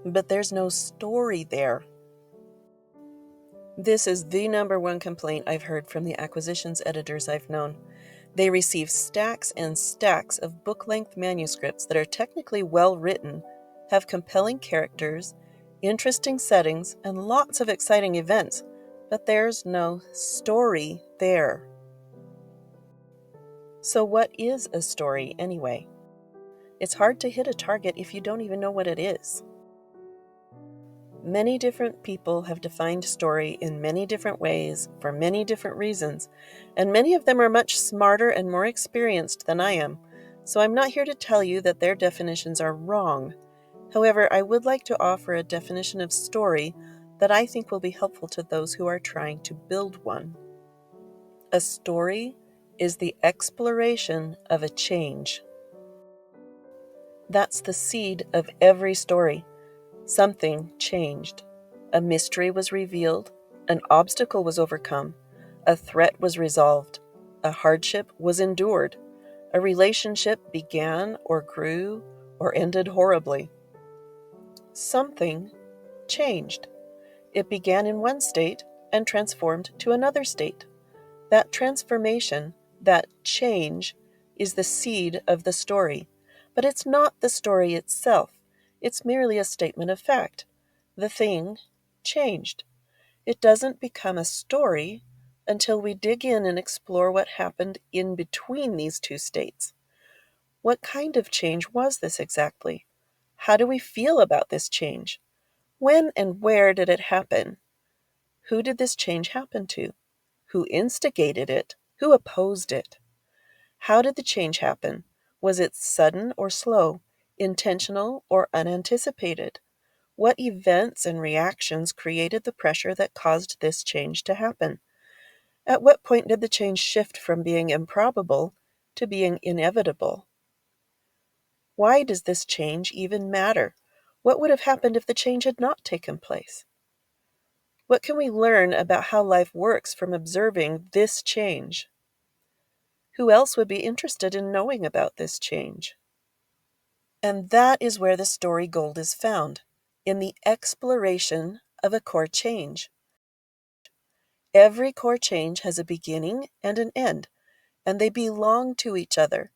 But there's no story there. This is the number one complaint I've heard from the acquisitions editors I've known. They receive stacks and stacks of book-length manuscripts that are technically well-written, have compelling characters, interesting settings, and lots of exciting events, but there's no story there. So what is a story anyway? It's hard to hit a target if you don't even know what it is. Many different people have defined story in many different ways for many different reasons, and many of them are much smarter and more experienced than I am, so I'm not here to tell you that their definitions are wrong. However, I would like to offer a definition of story that I think will be helpful to those who are trying to build one. A story is the exploration of a change. That's the seed of every story. Something changed. A mystery was revealed, an obstacle was overcome, a threat was resolved, a hardship was endured, a relationship began or grew or ended horribly. Something changed. It began in one state and transformed to another state. That transformation, that change, is the seed of the story, but it's not the story itself. It's merely a statement of fact. The thing changed. It doesn't become a story until we dig in and explore what happened in between these two states. What kind of change was this exactly? How do we feel about this change? When and where did it happen? Who did this change happen to? Who instigated it? Who opposed it? How did the change happen? Was it sudden or slow? Intentional or unanticipated? What events and reactions created the pressure that caused this change to happen? At what point did the change shift from being improbable to being inevitable? Why does this change even matter? What would have happened if the change had not taken place? What can we learn about how life works from observing this change? Who else would be interested in knowing about this change? And that is where the story gold is found, in the exploration of a core change. Every core change has a beginning and an end, and they belong to each other.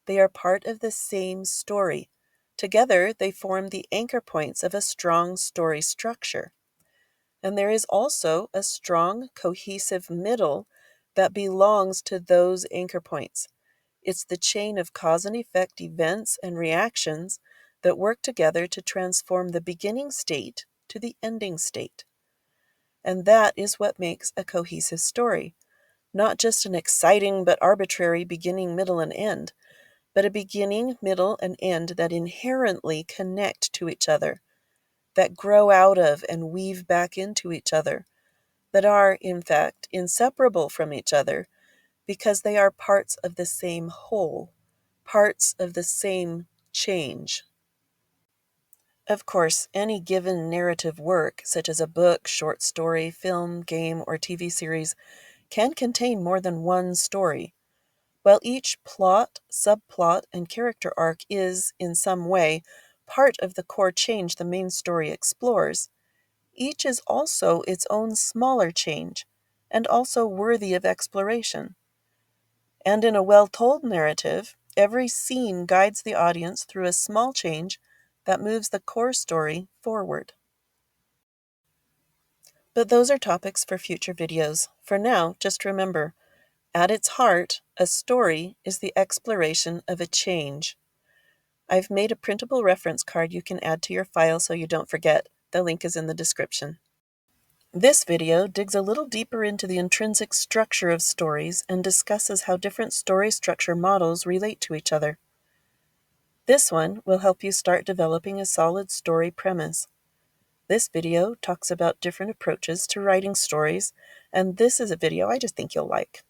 They are part of the same story. Together, they form the anchor points of a strong story structure. And there is also a strong, cohesive middle that belongs to those anchor points. It's the chain of cause and effect events and reactions that work together to transform the beginning state to the ending state. And that is what makes a cohesive story. Not just an exciting but arbitrary beginning, middle, and end, but a beginning, middle, and end that inherently connect to each other, that grow out of and weave back into each other, that are, in fact, inseparable from each other because they are parts of the same whole, parts of the same change. Of course, any given narrative work, such as a book, short story, film, game, or TV series, can contain more than one story. While each plot, subplot, and character arc is, in some way, part of the core change the main story explores, each is also its own smaller change, and also worthy of exploration. And in a well-told narrative, every scene guides the audience through a small change that moves the core story forward. But those are topics for future videos. For now, just remember, at its heart, a story is the exploration of a change. I've made a printable reference card you can add to your file so you don't forget. The link is in the description. This video digs a little deeper into the intrinsic structure of stories and discusses how different story structure models relate to each other. This one will help you start developing a solid story premise. This video talks about different approaches to writing stories, and this is a video I just think you'll like.